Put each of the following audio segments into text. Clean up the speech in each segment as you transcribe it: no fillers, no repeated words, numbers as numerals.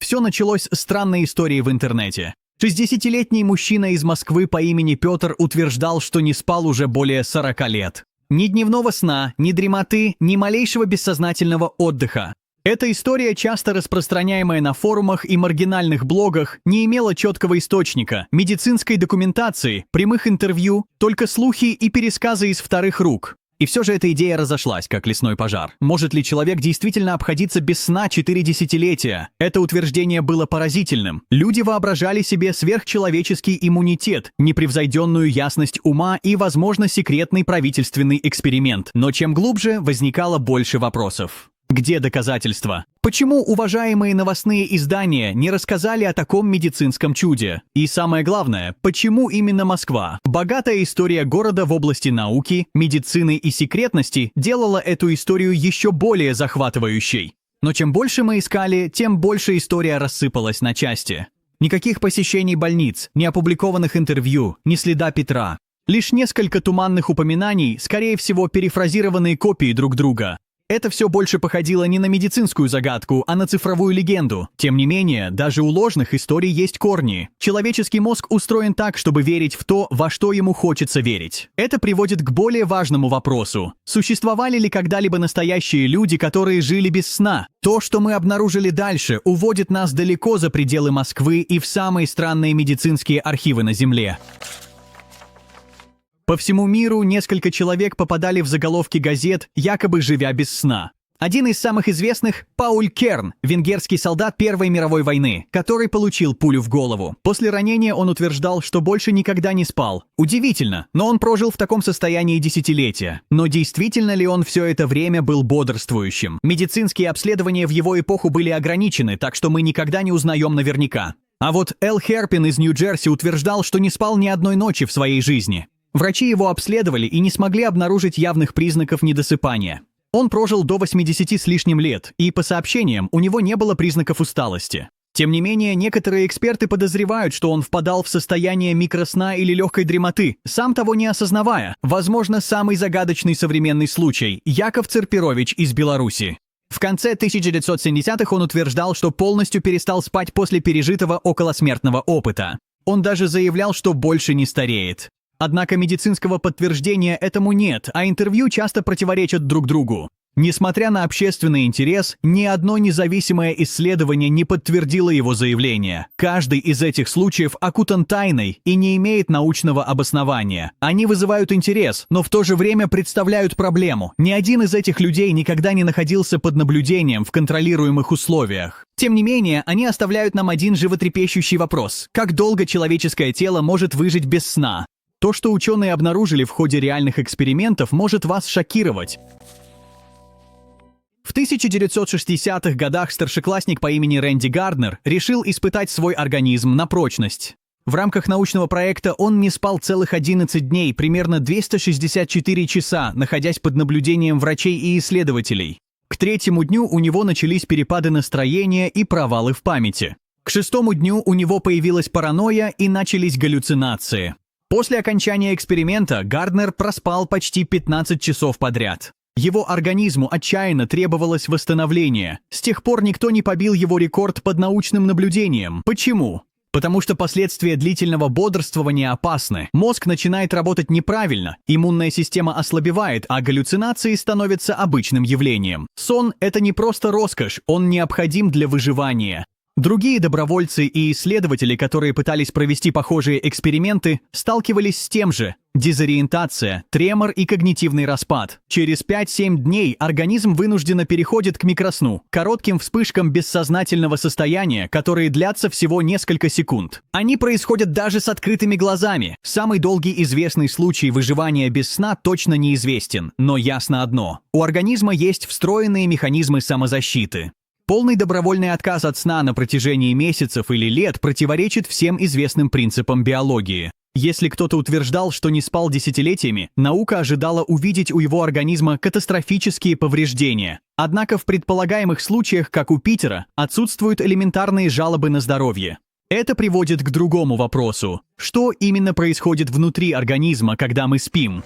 Все началось с странной истории в интернете. 60-летний мужчина из Москвы по имени Петр утверждал, что не спал уже более 40 лет. Ни дневного сна, ни дремоты, ни малейшего бессознательного отдыха. Эта история, часто распространяемая на форумах и маргинальных блогах, не имела четкого источника, медицинской документации, прямых интервью, только слухи и пересказы из вторых рук. И все же эта идея разошлась, как лесной пожар. Может ли человек действительно обходиться без сна 4 десятилетия? Это утверждение было поразительным. Люди воображали себе сверхчеловеческий иммунитет, непревзойденную ясность ума и, возможно, секретный правительственный эксперимент. Но чем глубже, возникало больше вопросов. Где доказательства? Почему уважаемые новостные издания не рассказали о таком медицинском чуде? И самое главное, почему именно Москва? Богатая история города в области науки, медицины и секретности делала эту историю еще более захватывающей. Но чем больше мы искали, тем больше история рассыпалась на части. Никаких посещений больниц, ни опубликованных интервью, ни следа Петра. Лишь несколько туманных упоминаний, скорее всего, перефразированные копии друг друга. Это все больше походило не на медицинскую загадку, а на цифровую легенду. Тем не менее, даже у ложных историй есть корни. Человеческий мозг устроен так, чтобы верить в то, во что ему хочется верить. Это приводит к более важному вопросу. Существовали ли когда-либо настоящие люди, которые жили без сна? То, что мы обнаружили дальше, уводит нас далеко за пределы Москвы и в самые странные медицинские архивы на Земле. По всему миру несколько человек попадали в заголовки газет, якобы живя без сна. Один из самых известных – Пауль Керн, венгерский солдат Первой мировой войны, который получил пулю в голову. После ранения он утверждал, что больше никогда не спал. Удивительно, но он прожил в таком состоянии десятилетия. Но действительно ли он все это время был бодрствующим? Медицинские обследования в его эпоху были ограничены, так что мы никогда не узнаем наверняка. А вот Эл Херпин из Нью-Джерси утверждал, что не спал ни одной ночи в своей жизни. Врачи его обследовали и не смогли обнаружить явных признаков недосыпания. Он прожил до 80 с лишним лет, и, по сообщениям, у него не было признаков усталости. Тем не менее, некоторые эксперты подозревают, что он впадал в состояние микросна или легкой дремоты, сам того не осознавая. Возможно, самый загадочный современный случай – Яков Церперович из Беларуси. В конце 1970-х он утверждал, что полностью перестал спать после пережитого околосмертного опыта. Он даже заявлял, что больше не стареет. Однако медицинского подтверждения этому нет, а интервью часто противоречат друг другу. Несмотря на общественный интерес, ни одно независимое исследование не подтвердило его заявление. Каждый из этих случаев окутан тайной и не имеет научного обоснования. Они вызывают интерес, но в то же время представляют проблему. Ни один из этих людей никогда не находился под наблюдением в контролируемых условиях. Тем не менее, они оставляют нам один животрепещущий вопрос. Как долго человеческое тело может выжить без сна? То, что ученые обнаружили в ходе реальных экспериментов, может вас шокировать. В 1960-х годах старшеклассник по имени Рэнди Гарднер решил испытать свой организм на прочность. В рамках научного проекта он не спал целых 11 дней, примерно 264 часа, находясь под наблюдением врачей и исследователей. К 3-му дню у него начались перепады настроения и провалы в памяти. К 6-му дню у него появилась паранойя и начались галлюцинации. После окончания эксперимента Гарднер проспал почти 15 часов подряд. Его организму отчаянно требовалось восстановление. С тех пор никто не побил его рекорд под научным наблюдением. Почему? Потому что последствия длительного бодрствования опасны. Мозг начинает работать неправильно, иммунная система ослабевает, а галлюцинации становятся обычным явлением. Сон – это не просто роскошь, он необходим для выживания. Другие добровольцы и исследователи, которые пытались провести похожие эксперименты, сталкивались с тем же – дезориентация, тремор и когнитивный распад. Через 5-7 дней организм вынужденно переходит к микросну, коротким вспышкам бессознательного состояния, которые длятся всего несколько секунд. Они происходят даже с открытыми глазами. Самый долгий известный случай выживания без сна точно неизвестен, но ясно одно – у организма есть встроенные механизмы самозащиты. Полный добровольный отказ от сна на протяжении месяцев или лет противоречит всем известным принципам биологии. Если кто-то утверждал, что не спал десятилетиями, наука ожидала увидеть у его организма катастрофические повреждения. Однако в предполагаемых случаях, как у Питера, отсутствуют элементарные жалобы на здоровье. Это приводит к другому вопросу. Что именно происходит внутри организма, когда мы спим?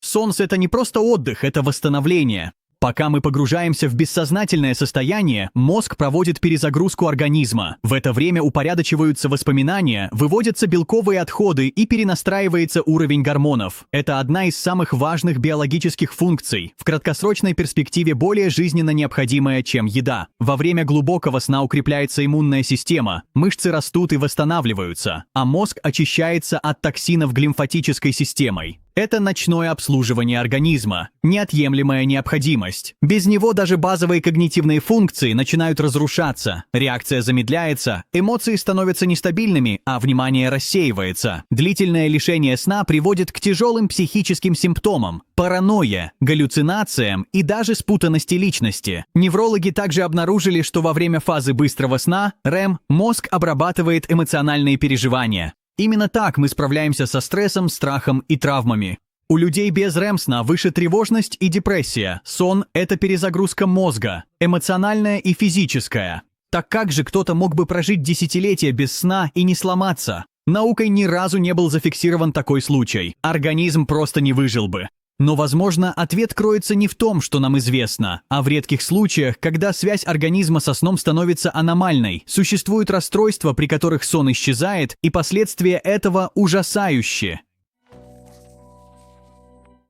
Сон – это не просто отдых, это восстановление. Пока мы погружаемся в бессознательное состояние, мозг проводит перезагрузку организма. В это время упорядочиваются воспоминания, выводятся белковые отходы и перенастраивается уровень гормонов. Это одна из самых важных биологических функций, в краткосрочной перспективе более жизненно необходимая, чем еда. Во время глубокого сна укрепляется иммунная система, мышцы растут и восстанавливаются, а мозг очищается от токсинов глимфатической системой. Это ночное обслуживание организма, неотъемлемая необходимость. Без него даже базовые когнитивные функции начинают разрушаться, реакция замедляется, эмоции становятся нестабильными, а внимание рассеивается. Длительное лишение сна приводит к тяжелым психическим симптомам, паранойе, галлюцинациям и даже спутанности личности. Неврологи также обнаружили, что во время фазы быстрого сна, REM, мозг обрабатывает эмоциональные переживания. Именно так мы справляемся со стрессом, страхом и травмами. У людей без REM-сна выше тревожность и депрессия. Сон – это перезагрузка мозга, эмоциональная и физическая. Так как же кто-то мог бы прожить десятилетия без сна и не сломаться? Наукой ни разу не был зафиксирован такой случай. Организм просто не выжил бы. Но, возможно, ответ кроется не в том, что нам известно, а в редких случаях, когда связь организма со сном становится аномальной. Существуют расстройства, при которых сон исчезает, и последствия этого ужасающие.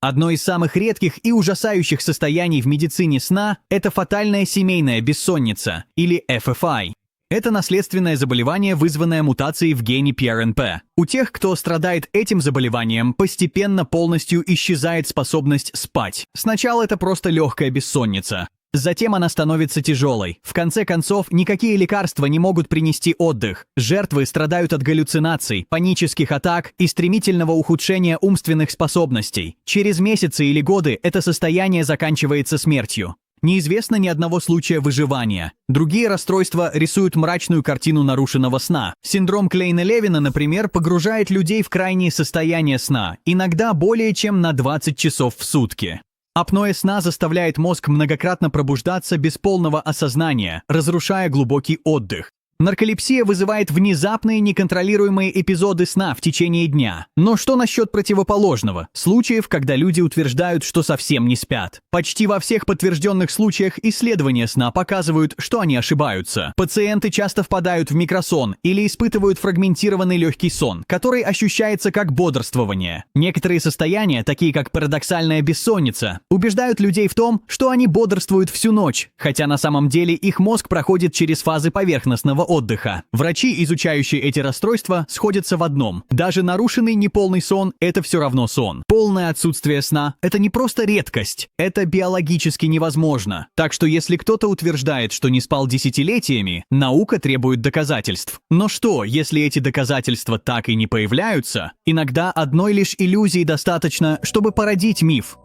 Одно из самых редких и ужасающих состояний в медицине сна – это фатальная семейная бессонница, или FFI. Это наследственное заболевание, вызванное мутацией в гене PRNP. У тех, кто страдает этим заболеванием, постепенно полностью исчезает способность спать. Сначала это просто легкая бессонница. Затем она становится тяжелой. В конце концов, никакие лекарства не могут принести отдых. Жертвы страдают от галлюцинаций, панических атак и стремительного ухудшения умственных способностей. Через месяцы или годы это состояние заканчивается смертью. Неизвестно ни одного случая выживания. Другие расстройства рисуют мрачную картину нарушенного сна. Синдром Клейна-Левина, например, погружает людей в крайние состояния сна, иногда более чем на 20 часов в сутки. Апноэ сна заставляет мозг многократно пробуждаться без полного осознания, разрушая глубокий отдых. Нарколепсия вызывает внезапные неконтролируемые эпизоды сна в течение дня. Но что насчет противоположного? Случаев, когда люди утверждают, что совсем не спят. Почти во всех подтвержденных случаях исследования сна показывают, что они ошибаются. Пациенты часто впадают в микросон или испытывают фрагментированный легкий сон, который ощущается как бодрствование. Некоторые состояния, такие как парадоксальная бессонница, убеждают людей в том, что они бодрствуют всю ночь, хотя на самом деле их мозг проходит через фазы поверхностного отдыха. Врачи, изучающие эти расстройства, сходятся в одном. Даже нарушенный неполный сон – это все равно сон. Полное отсутствие сна – это не просто редкость, это биологически невозможно. Так что если кто-то утверждает, что не спал десятилетиями, наука требует доказательств. Но что, если эти доказательства так и не появляются? Иногда одной лишь иллюзии достаточно, чтобы породить миф.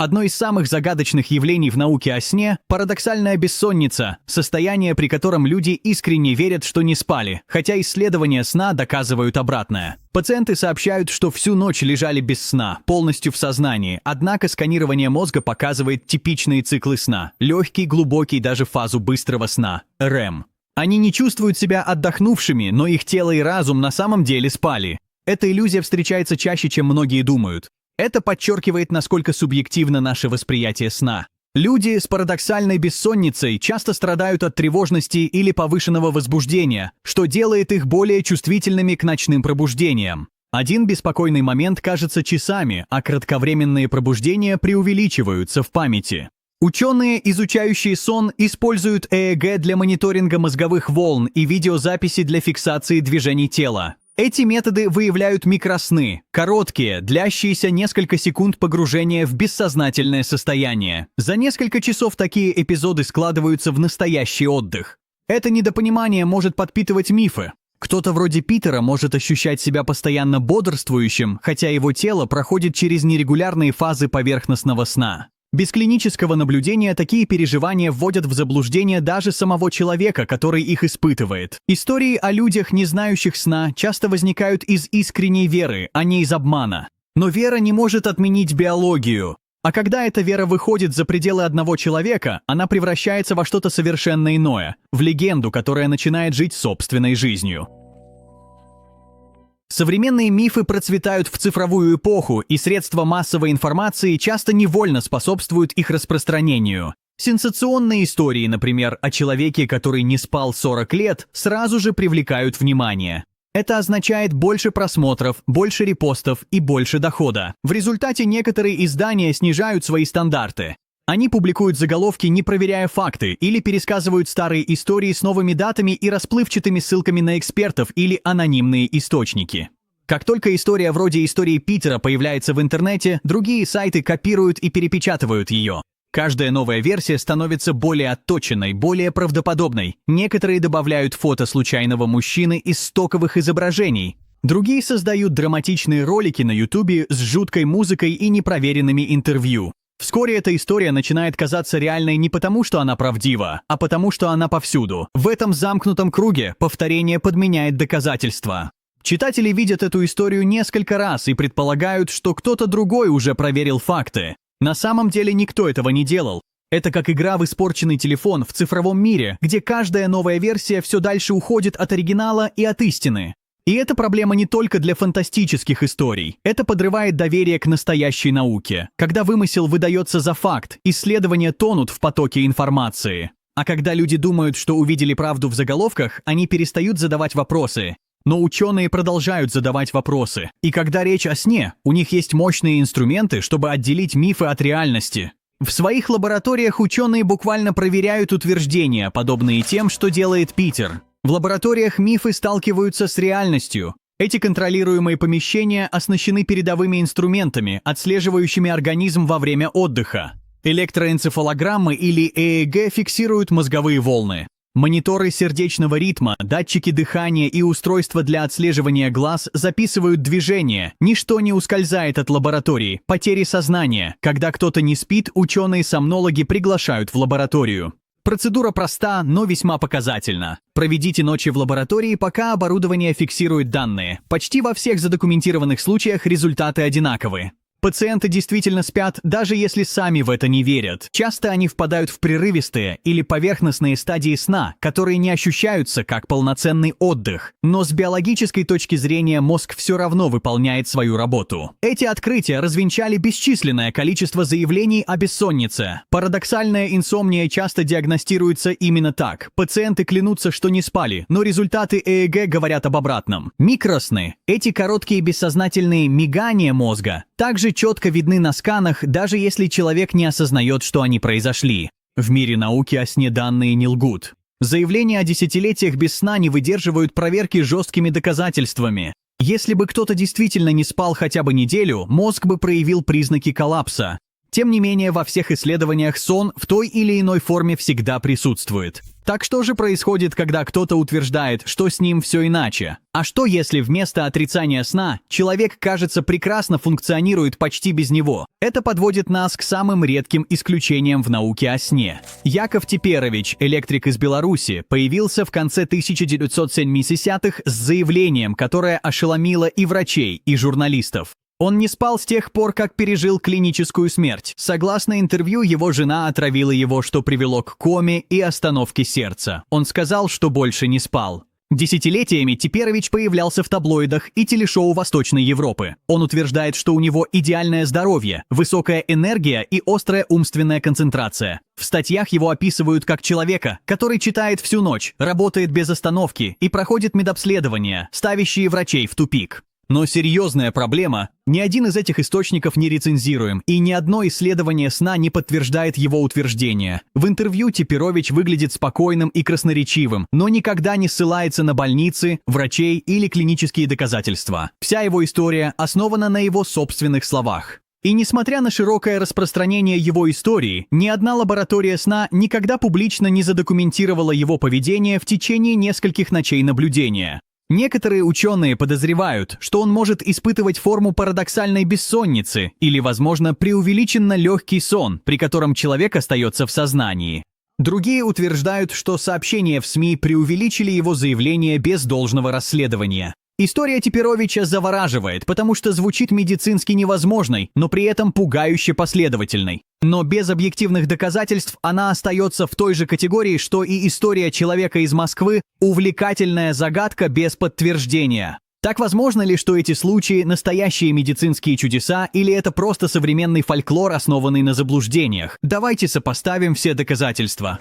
Одно из самых загадочных явлений в науке о сне – парадоксальная бессонница, состояние, при котором люди искренне верят, что не спали, хотя исследования сна доказывают обратное. Пациенты сообщают, что всю ночь лежали без сна, полностью в сознании, однако сканирование мозга показывает типичные циклы сна – легкий, глубокий, даже фазу быстрого сна – REM. Они не чувствуют себя отдохнувшими, но их тело и разум на самом деле спали. Эта иллюзия встречается чаще, чем многие думают. Это подчеркивает, насколько субъективно наше восприятие сна. Люди с парадоксальной бессонницей часто страдают от тревожности или повышенного возбуждения, что делает их более чувствительными к ночным пробуждениям. Один беспокойный момент кажется часами, а кратковременные пробуждения преувеличиваются в памяти. Ученые, изучающие сон, используют ЭЭГ для мониторинга мозговых волн и видеозаписи для фиксации движений тела. Эти методы выявляют микросны, короткие, длящиеся несколько секунд погружения в бессознательное состояние. За несколько часов такие эпизоды складываются в настоящий отдых. Это недопонимание может подпитывать мифы. Кто-то вроде Питера может ощущать себя постоянно бодрствующим, хотя его тело проходит через нерегулярные фазы поверхностного сна. Без клинического наблюдения такие переживания вводят в заблуждение даже самого человека, который их испытывает. Истории о людях, не знающих сна, часто возникают из искренней веры, а не из обмана. Но вера не может отменить биологию. А когда эта вера выходит за пределы одного человека, она превращается во что-то совершенно иное, в легенду, которая начинает жить собственной жизнью. Современные мифы процветают в цифровую эпоху, и средства массовой информации часто невольно способствуют их распространению. Сенсационные истории, например, о человеке, который не спал 40 лет, сразу же привлекают внимание. Это означает больше просмотров, больше репостов и больше дохода. В результате некоторые издания снижают свои стандарты. Они публикуют заголовки, не проверяя факты, или пересказывают старые истории с новыми датами и расплывчатыми ссылками на экспертов или анонимные источники. Как только история вроде истории Питера появляется в интернете, другие сайты копируют и перепечатывают ее. Каждая новая версия становится более отточенной, более правдоподобной. Некоторые добавляют фото случайного мужчины из стоковых изображений. Другие создают драматичные ролики на YouTube с жуткой музыкой и непроверенными интервью. Вскоре эта история начинает казаться реальной не потому, что она правдива, а потому, что она повсюду. В этом замкнутом круге повторение подменяет доказательства. Читатели видят эту историю несколько раз и предполагают, что кто-то другой уже проверил факты. На самом деле никто этого не делал. Это как игра в испорченный телефон в цифровом мире, где каждая новая версия все дальше уходит от оригинала и от истины. И эта проблема не только для фантастических историй. Это подрывает доверие к настоящей науке. Когда вымысел выдается за факт, исследования тонут в потоке информации. А когда люди думают, что увидели правду в заголовках, они перестают задавать вопросы. Но ученые продолжают задавать вопросы. И когда речь о сне, у них есть мощные инструменты, чтобы отделить мифы от реальности. В своих лабораториях ученые буквально проверяют утверждения, подобные тем, что делает Питер. В лабораториях мифы сталкиваются с реальностью. Эти контролируемые помещения оснащены передовыми инструментами, отслеживающими организм во время отдыха. Электроэнцефалограммы или ЭЭГ фиксируют мозговые волны. Мониторы сердечного ритма, датчики дыхания и устройства для отслеживания глаз записывают движение. Ничто не ускользает от лаборатории. Потери сознания. Когда кто-то не спит, ученые-сомнологи приглашают в лабораторию. Процедура проста, но весьма показательна. Проведите ночи в лаборатории, пока оборудование фиксирует данные. Почти во всех задокументированных случаях результаты одинаковы. Пациенты действительно спят, даже если сами в это не верят. Часто они впадают в прерывистые или поверхностные стадии сна, которые не ощущаются как полноценный отдых. Но с биологической точки зрения мозг все равно выполняет свою работу. Эти открытия развенчали бесчисленное количество заявлений о бессоннице. Парадоксальная инсомния часто диагностируется именно так. Пациенты клянутся, что не спали, но результаты ЭЭГ говорят об обратном. Микросны, эти короткие бессознательные мигания мозга, также четко видны на сканах, даже если человек не осознает, что они произошли. В мире науки о сне данные не лгут. Заявления о десятилетиях без сна не выдерживают проверки жесткими доказательствами. Если бы кто-то действительно не спал хотя бы неделю, мозг бы проявил признаки коллапса. Тем не менее, во всех исследованиях сон в той или иной форме всегда присутствует. Так что же происходит, когда кто-то утверждает, что с ним все иначе? А что, если вместо отрицания сна человек, кажется, прекрасно функционирует почти без него? Это подводит нас к самым редким исключениям в науке о сне. Яков Теперович, электрик из Беларуси, появился в конце 1970-х с заявлением, которое ошеломило и врачей, и журналистов. Он не спал с тех пор, как пережил клиническую смерть. Согласно интервью, его жена отравила его, что привело к коме и остановке сердца. Он сказал, что больше не спал. Десятилетиями Теперович появлялся в таблоидах и телешоу Восточной Европы. Он утверждает, что у него идеальное здоровье, высокая энергия и острая умственная концентрация. В статьях его описывают как человека, который читает всю ночь, работает без остановки и проходит медобследования, ставящие врачей в тупик. Но серьезная проблема – ни один из этих источников не рецензируем, и ни одно исследование сна не подтверждает его утверждение. В интервью Теперович выглядит спокойным и красноречивым, но никогда не ссылается на больницы, врачей или клинические доказательства. Вся его история основана на его собственных словах. И несмотря на широкое распространение его истории, ни одна лаборатория сна никогда публично не задокументировала его поведение в течение нескольких ночей наблюдения. Некоторые ученые подозревают, что он может испытывать форму парадоксальной бессонницы или, возможно, преувеличенно легкий сон, при котором человек остается в сознании. Другие утверждают, что сообщения в СМИ преувеличили его заявление без должного расследования. История Теперовича завораживает, потому что звучит медицински невозможной, но при этом пугающе последовательной. Но без объективных доказательств она остается в той же категории, что и история человека из Москвы – увлекательная загадка без подтверждения. Так возможно ли, что эти случаи – настоящие медицинские чудеса, или это просто современный фольклор, основанный на заблуждениях? Давайте сопоставим все доказательства.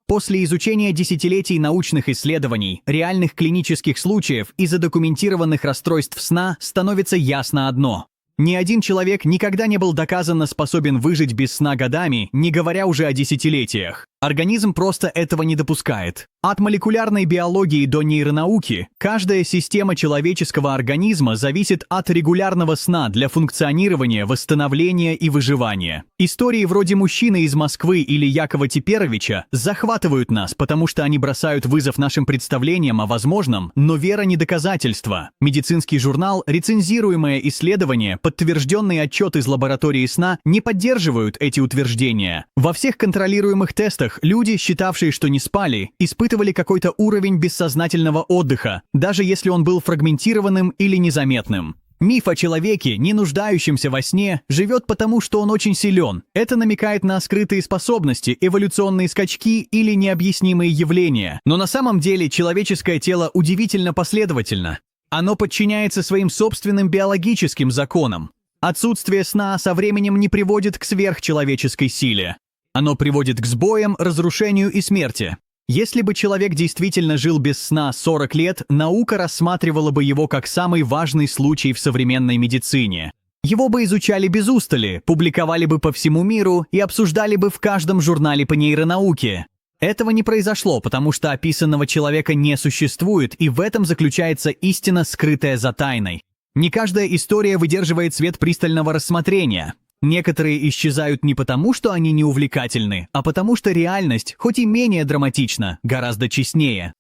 После изучения десятилетий научных исследований, реальных клинических случаев и задокументированных расстройств сна становится ясно одно. Ни один человек никогда не был доказанно способен выжить без сна годами, не говоря уже о десятилетиях. Организм просто этого не допускает. От молекулярной биологии до нейронауки, каждая система человеческого организма зависит от регулярного сна для функционирования, восстановления и выживания. Истории вроде мужчины из Москвы или Якова Теперовича захватывают нас, потому что они бросают вызов нашим представлениям о возможном, но вера не доказательство. Медицинский журнал, рецензируемое исследование, подтвержденные отчеты из лаборатории сна не поддерживают эти утверждения. Во всех контролируемых тестах люди, считавшие, что не спали, испытывали какой-то уровень бессознательного отдыха, даже если он был фрагментированным или незаметным. Миф о человеке, не нуждающемся во сне, живет потому, что он очень силен. Это намекает на скрытые способности, эволюционные скачки или необъяснимые явления. Но на самом деле человеческое тело удивительно последовательно. Оно подчиняется своим собственным биологическим законам. Отсутствие сна со временем не приводит к сверхчеловеческой силе. Оно приводит к сбоям, разрушению и смерти. Если бы человек действительно жил без сна 40 лет, наука рассматривала бы его как самый важный случай в современной медицине. Его бы изучали без устали, публиковали бы по всему миру и обсуждали бы в каждом журнале по нейронауке. Этого не произошло, потому что описанного человека не существует, и в этом заключается истина, скрытая за тайной. Не каждая история выдерживает свет пристального рассмотрения. Некоторые исчезают не потому, что они не увлекательны, а потому что реальность, хоть и менее драматична, гораздо честнее.